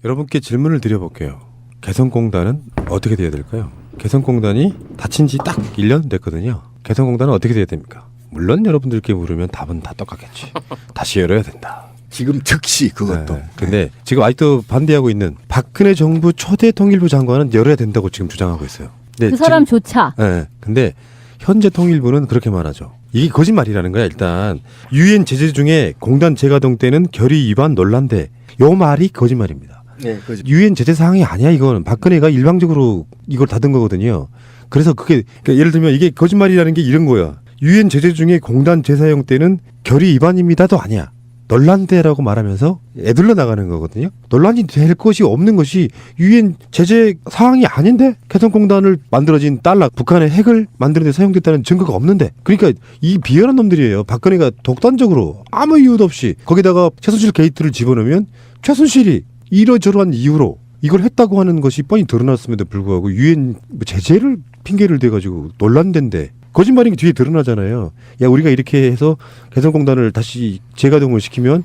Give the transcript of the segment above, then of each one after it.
여러분께 질문을 드려볼게요. 개성공단은 어떻게 돼야 될까요? 개성공단이 닫힌 지 딱 1년 됐거든요. 개성공단은 어떻게 돼야 됩니까? 물론 여러분들께 물으면 답은 다 똑같겠지. 다시 열어야 된다. 지금 즉시 그것도. 네. 근데 지금 아직도 반대하고 있는 박근혜 정부 초대 통일부 장관은 열어야 된다고 지금 주장하고 있어요. 그 사람조차. 네. 근데 현재 통일부는 그렇게 말하죠. 이게 거짓말이라는 거야. 일단 유엔 제재 중에 공단 재가동 때는 결의 위반 논란돼. 요 말이 거짓말입니다. 네, 유엔 제재 사항이 아니야. 이건 박근혜가 일방적으로 이걸 닫은 거거든요. 그래서 그게 그러니까 예를 들면 이게 거짓말이라는 게 이런 거야. 유엔 제재 중에 공단 재사용 때는 결의 위반입니다도 아니야. 논란대라고 말하면서 애들러 나가는 거거든요. 논란이 될 것이 없는 것이 유엔 제재 사항이 아닌데 개성공단을 만들어진 달러 북한의 핵을 만드는 데 사용됐다는 증거가 없는데 그러니까 이 비열한 놈들이에요. 박근혜가 독단적으로 아무 이유도 없이 거기다가 최순실 게이트를 집어넣으면 최순실이 이러저러한 이유로 이걸 했다고 하는 것이 뻔히 드러났음에도 불구하고 유엔 제재를 핑계를 대가지고 논란된데 거짓말인 게 뒤에 드러나잖아요. 야 우리가 이렇게 해서 개성공단을 다시 재가동을 시키면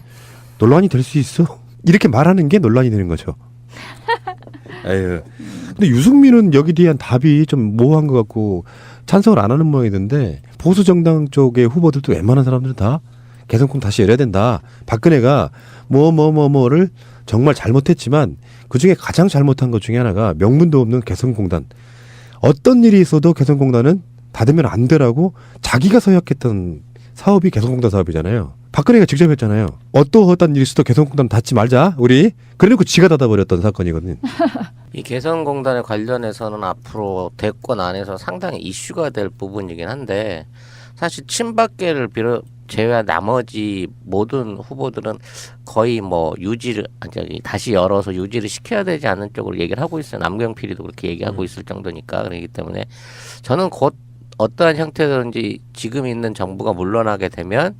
논란이 될 수 있어? 이렇게 말하는 게 논란이 되는 거죠. 에휴. 근데 유승민은 여기 대한 답이 좀 모호한 것 같고 찬성을 안 하는 모양이던데 보수 정당 쪽의 후보들도 웬만한 사람들은 다 개성공 다시 열어야 된다. 박근혜가 뭐를 정말 잘못했지만 그중에 가장 잘못한 것 중에 하나가 명분도 없는 개성공단. 어떤 일이 있어도 개성공단은 닫으면 안 되라고 자기가 서약했던 사업이 개성공단 사업이잖아요. 박근혜가 직접 했잖아요. 어떠한 일이 있어도 개성공단 닫지 말자 우리. 그래놓고 지가 닫아버렸던 사건이거든요. 이 개성공단에 관련해서는 앞으로 대권 안에서 상당히 이슈가 될 부분이긴 한데 사실 친박계를 제외한 나머지 모든 후보들은 거의 뭐 유지를 다시 열어서 유지를 시켜야 되지 않는 쪽으로 얘기를 하고 있어요. 남경필이도 그렇게 얘기하고 있을 정도니까. 그렇기 때문에 저는 곧 어떠한 형태든지 지금 있는 정부가 물러나게 되면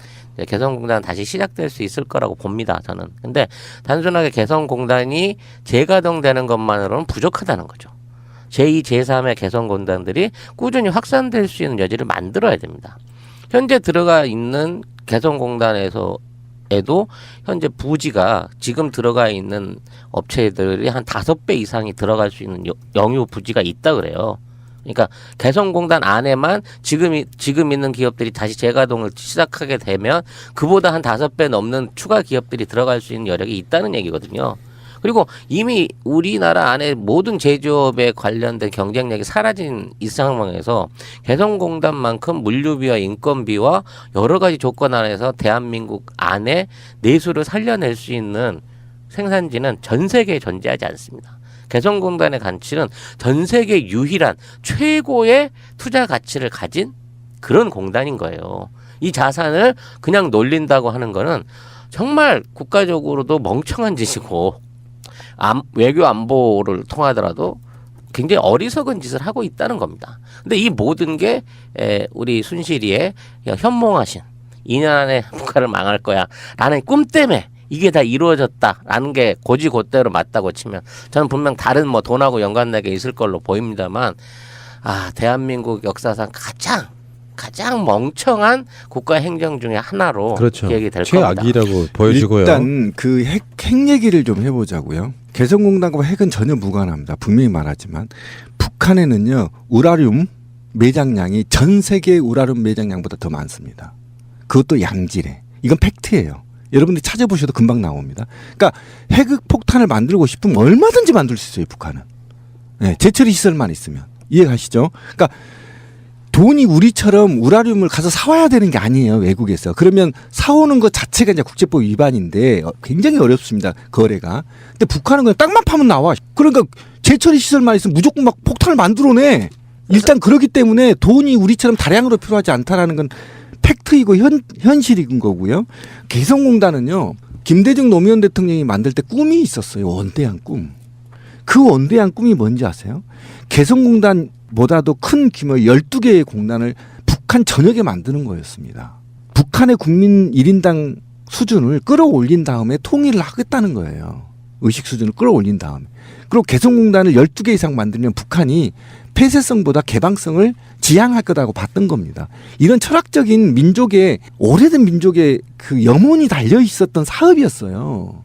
개성공단은 다시 시작될 수 있을 거라고 봅니다. 저는. 근데 단순하게 개성공단이 재가동되는 것만으로는 부족하다는 거죠. 제2, 제3의 개성공단들이 꾸준히 확산될 수 있는 여지를 만들어야 됩니다. 현재 들어가 있는 개성공단에서에도 현재 부지가 지금 들어가 있는 업체들이 한 5배 이상이 들어갈 수 있는 영유 부지가 있다 그래요. 그러니까 개성공단 안에만 지금 있는 기업들이 다시 재가동을 시작하게 되면 그보다 한 5배 넘는 추가 기업들이 들어갈 수 있는 여력이 있다는 얘기거든요. 그리고 이미 우리나라 안에 모든 제조업에 관련된 경쟁력이 사라진 이 상황에서 개성공단만큼 물류비와 인건비와 여러 가지 조건 안에서 대한민국 안에 내수를 살려낼 수 있는 생산지는 전 세계에 존재하지 않습니다. 개성공단의 가치는 전 세계 유일한 최고의 투자 가치를 가진 그런 공단인 거예요. 이 자산을 그냥 놀린다고 하는 거는 정말 국가적으로도 멍청한 짓이고 외교 안보를 통하더라도 굉장히 어리석은 짓을 하고 있다는 겁니다. 근데 이 모든 게 우리 순실이의 현몽하신 2년 안에 북한을 망할 거야 라는 꿈 때문에 이게 다 이루어졌다라는 게 고지고대로 맞다고 치면 저는 분명 다른 뭐 돈하고 연관되게 있을 걸로 보입니다만 대한민국 역사상 가장 멍청한 국가 행정 중에 하나로 그렇죠. 기억이 될 겁니다. 최악이라고 보여지고요. 일단 그 핵 얘기를 좀 해보자고요. 개성공단과 핵은 전혀 무관합니다. 분명히 말하지만 북한에는요 우라늄 매장량이 전 세계 우라늄 매장량보다 더 많습니다. 그것도 양질의. 이건 팩트예요. 여러분들이 찾아보셔도 금방 나옵니다. 그러니까 핵 폭탄을 만들고 싶으면 얼마든지 만들 수 있어요. 북한은. 네, 재처리 시설만 있으면. 이해가시죠? 그러니까 돈이 우리처럼 우라늄을 가서 사와야 되는 게 아니에요. 외국에서. 그러면 사오는 것 자체가 이제 국제법 위반인데 굉장히 어렵습니다. 거래가. 근데 북한은 그냥 땅만 파면 나와. 그러니까 재처리 시설만 있으면 무조건 막 폭탄을 만들어내. 일단 그렇기 때문에 돈이 우리처럼 다량으로 필요하지 않다라는 건 팩트이고 현실인 거고요. 개성공단은요. 김대중 노무현 대통령이 만들 때 꿈이 있었어요. 원대한 꿈. 그 원대한 꿈이 뭔지 아세요? 개성공단보다도 큰 규모의 12개의 공단을 북한 전역에 만드는 거였습니다. 북한의 국민 1인당 수준을 끌어올린 다음에 통일을 하겠다는 거예요. 의식 수준을 끌어올린 다음에. 그리고 개성공단을 12개 이상 만들면 북한이 폐쇄성보다 개방성을 지향할 거라고 봤던 겁니다. 이런 철학적인 민족의 오래된 민족의 그 염원이 달려 있었던 사업이었어요.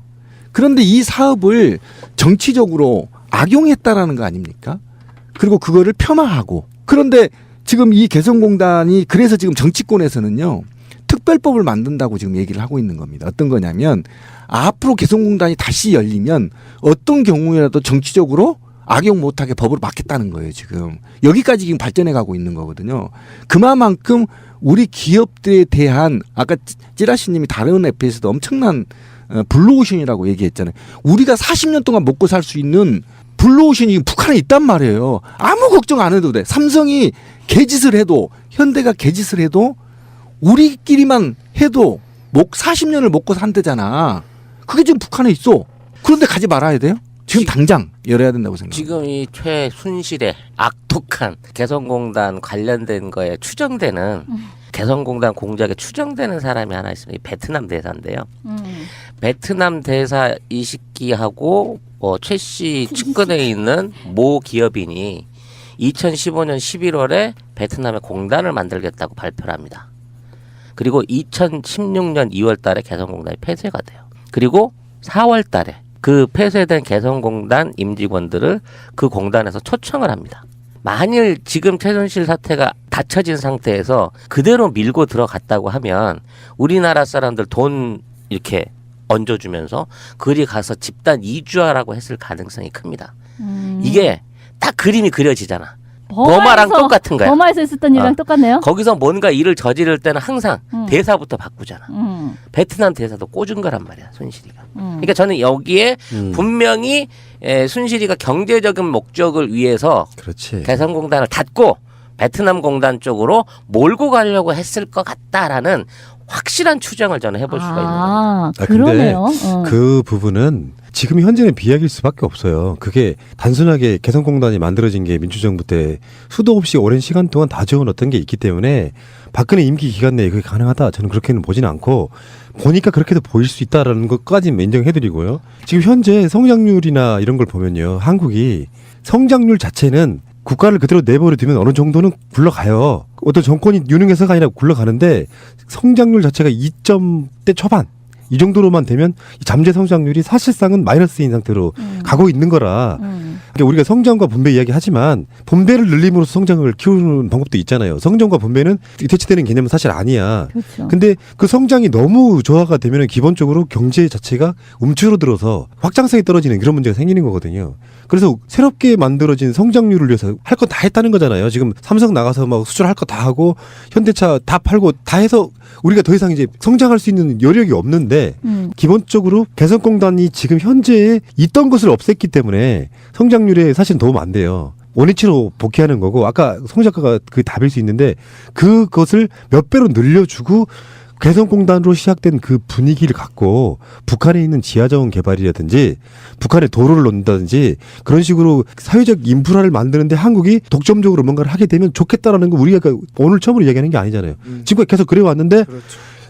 그런데 이 사업을 정치적으로 악용했다라는 거 아닙니까? 그리고 그거를 폄하하고. 그런데 지금 이 개성공단이 그래서 지금 정치권에서는요. 특별법을 만든다고 지금 얘기를 하고 있는 겁니다. 어떤 거냐면 앞으로 개성공단이 다시 열리면 어떤 경우에라도 정치적으로 악용 못하게 법으로 막겠다는 거예요. 지금 여기까지 지금 발전해 가고 있는 거거든요. 그만큼 우리 기업들에 대한 아까 찌라시님이 다른 에피에서도 엄청난 블루오션이라고 얘기했잖아요. 우리가 40년 동안 먹고 살 수 있는 블루오션이 북한에 있단 말이에요. 아무 걱정 안 해도 돼. 삼성이 개짓을 해도 현대가 개짓을 해도 우리끼리만 해도 40년을 먹고 산대잖아. 그게 지금 북한에 있어. 그런데 가지 말아야 돼요? 지금 당장 열어야 된다고 생각합니다. 지금 이 최순실의 악독한 개성공단 관련된 거에 추정되는 개성공단 공작에 추정되는 사람이 하나 있습니다. 이 베트남 대사인데요. 베트남 대사 이식기하고 최 씨 측근에 있는 모 기업인이 2015년 11월에 베트남에 공단을 만들겠다고 발표를 합니다. 그리고 2016년 2월 달에 개성공단이 폐쇄가 돼요. 그리고 4월 달에 그 폐쇄된 개성공단 임직원들을 그 공단에서 초청을 합니다. 만일 지금 최순실 사태가 닫혀진 상태에서 그대로 밀고 들어갔다고 하면 우리나라 사람들 돈 이렇게 얹어주면서 그리 가서 집단 이주하라고 했을 가능성이 큽니다. 이게 딱 그림이 그려지잖아. 버마랑 똑같은 거야. 버마에서 있었던 일이랑 똑같네요. 거기서 뭔가 일을 저지를 때는 항상 대사부터 바꾸잖아. 베트남 대사도 꽂은 거란 말이야, 순실이가. 그러니까 저는 여기에 분명히 순실이가 경제적인 목적을 위해서 그렇지. 개성공단을 닫고 베트남 공단 쪽으로 몰고 가려고 했을 것 같다라는 확실한 추정을 저는 해볼 수가 있는 겁니다. 근데 그러네요. 그 부분은 지금 현재는 비약일 수밖에 없어요. 그게 단순하게 개성공단이 만들어진 게 민주정부 때 수도 없이 오랜 시간 동안 다져온 게 있기 때문에 박근혜 임기 기간 내에 그게 가능하다. 저는 그렇게는 보지는 않고 보니까 그렇게도 보일 수 있다라는 것까지는 인정해드리고요. 지금 현재 성장률이나 이런 걸 보면요. 한국이 성장률 자체는 국가를 그대로 내버려 두면 어느 정도는 굴러가요. 어떤 정권이 유능해서가 아니라 굴러가는데 성장률 자체가 2점대 초반 이 정도로만 되면 잠재 성장률이 사실상은 마이너스인 상태로 가고 있는 거라. 그러니까 우리가 성장과 분배 이야기하지만 분배를 늘림으로써 성장을 키우는 방법도 있잖아요. 성장과 분배는 대치되는 개념은 사실 아니야. 그렇죠. 근데 그 성장이 너무 저하가 되면 기본적으로 경제 자체가 움츠러들어서 확장성이 떨어지는 그런 문제가 생기는 거거든요. 그래서 새롭게 만들어진 성장률을 위해서 할 건 다 했다는 거잖아요. 지금 삼성 나가서 막 수출할 거 다 하고 현대차 다 팔고 다 해서 우리가 더 이상 이제 성장할 수 있는 여력이 없는데 기본적으로 개성공단이 지금 현재에 있던 것을 없앴기 때문에 성장률에 사실은 도움 안 돼요. 원위치로 복귀하는 거고 아까 송 작가가 그 답일 수 있는데 그것을 몇 배로 늘려주고 개성공단으로 시작된 그 분위기를 갖고 북한에 있는 지하자원 개발이라든지 북한에 도로를 놓는다든지 그런 식으로 사회적 인프라를 만드는데 한국이 독점적으로 뭔가를 하게 되면 좋겠다라는 거 우리가 오늘 처음으로 이야기하는 게 아니잖아요. 지금까지 계속 그래왔는데 그렇죠.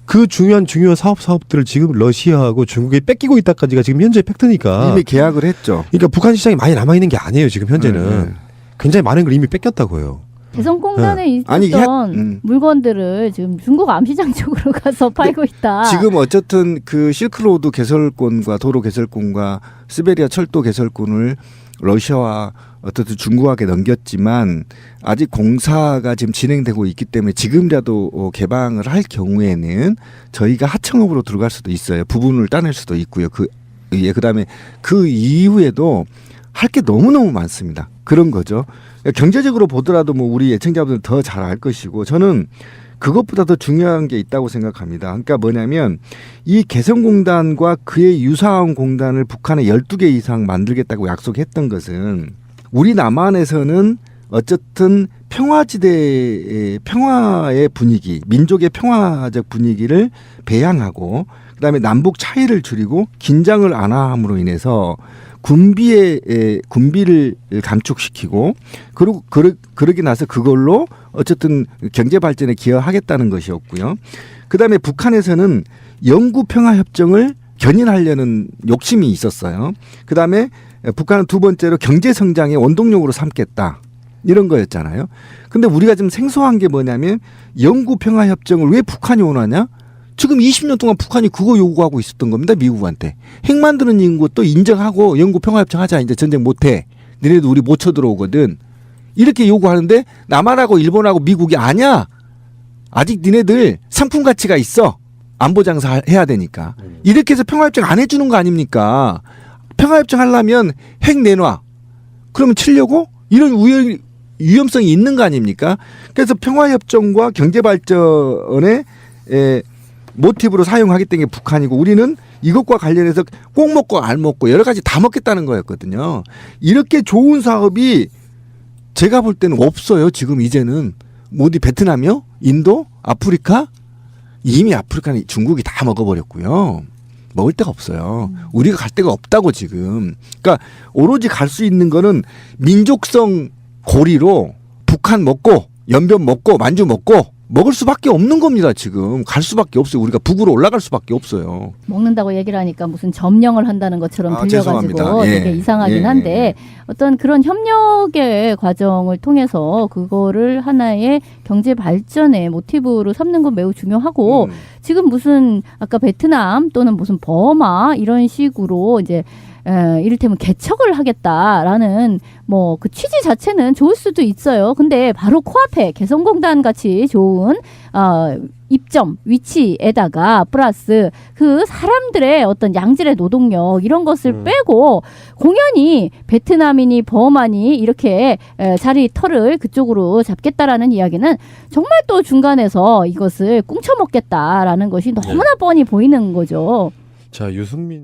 그 중요한 사업들을 지금 러시아하고 중국에 뺏기고 있다까지가 지금 현재 팩트니까. 이미 계약을 했죠. 그러니까 북한 시장이 많이 남아있는 게 아니에요. 지금 현재는. 굉장히 많은 걸 이미 뺏겼다고요. 개성공단에 있었던 물건들을 지금 중국 암시장 쪽으로 가서 팔고 있다. 지금 어쨌든 그 실크로드 개설권과 도로 개설권과 시베리아 철도 개설권을 러시아와 어쨌든 중국에게 넘겼지만 아직 공사가 지금 진행되고 있기 때문에 지금이라도 개방을 할 경우에는 저희가 하청업으로 들어갈 수도 있어요. 부분을 따낼 수도 있고요. 그다음에 그 이후에도 할 게 너무너무 많습니다. 그런 거죠. 경제적으로 보더라도 뭐 우리 예청자분들 더 잘 알 것이고 저는 그것보다 더 중요한 게 있다고 생각합니다. 그러니까 뭐냐면 이 개성공단과 그의 유사한 공단을 북한에 12개 이상 만들겠다고 약속했던 것은 우리 남한에서는 어쨌든 평화지대의 평화의 분위기, 민족의 평화적 분위기를 배양하고 그다음에 남북 차이를 줄이고 긴장을 안 함으로 인해서 군비를 감축시키고 그리고 그러기 나서 그걸로 어쨌든 경제 발전에 기여하겠다는 것이었고요. 그다음에 북한에서는 영구 평화 협정을 견인하려는 욕심이 있었어요. 그다음에 북한은 두 번째로 경제 성장의 원동력으로 삼겠다. 이런 거였잖아요. 근데 우리가 지금 생소한 게 뭐냐면 영구 평화 협정을 왜 북한이 원하냐? 지금 20년 동안 북한이 그거 요구하고 있었던 겁니다. 미국한테. 핵 만드는 것도 인정하고 영구 평화협정 하자. 이제 전쟁 못해. 너네도 우리 못 쳐들어오거든. 이렇게 요구하는데 남한하고 일본하고 미국이 아니야. 아직 니네들 상품 가치가 있어. 안보 장사 해야 되니까. 이렇게 해서 평화협정 안 해주는 거 아닙니까? 평화협정 하려면 핵 내놔. 그러면 치려고? 이런 위험성이 있는 거 아닙니까? 그래서 평화협정과 경제발전의 모티브로 사용하기 때문에 북한이고 우리는 이것과 관련해서 꼭 먹고 안 먹고 여러 가지 다 먹겠다는 거였거든요. 이렇게 좋은 사업이 제가 볼 때는 없어요. 지금 이제는 어디 베트남이요? 인도? 아프리카? 이미 아프리카는 중국이 다 먹어버렸고요. 먹을 데가 없어요. 우리가 갈 데가 없다고 지금. 그러니까 오로지 갈 수 있는 거는 민족성 고리로 북한 먹고 연변 먹고 만주 먹고 먹을 수밖에 없는 겁니다. 지금 갈 수밖에 없어요. 우리가 북으로 올라갈 수밖에 없어요. 먹는다고 얘기를 하니까 무슨 점령을 한다는 것처럼 들려가지고 죄송합니다. 되게 이상하긴 한데 어떤 그런 협력의 과정을 통해서 그거를 하나의 경제 발전의 모티브로 삼는 건 매우 중요하고 지금 무슨 아까 베트남 또는 무슨 버마 이런 식으로 이제 이를테면 개척을 하겠다라는 뭐 그 취지 자체는 좋을 수도 있어요. 근데 바로 코앞에 개성공단 같이 좋은 입점 위치에다가 플러스 그 사람들의 어떤 양질의 노동력 이런 것을 빼고 공연히 베트남이니 버마니 이렇게 자리 털을 그쪽으로 잡겠다라는 이야기는 정말 또 중간에서 이것을 꿍쳐먹겠다라는 것이 너무나 뻔히 보이는 거죠. 자, 유승민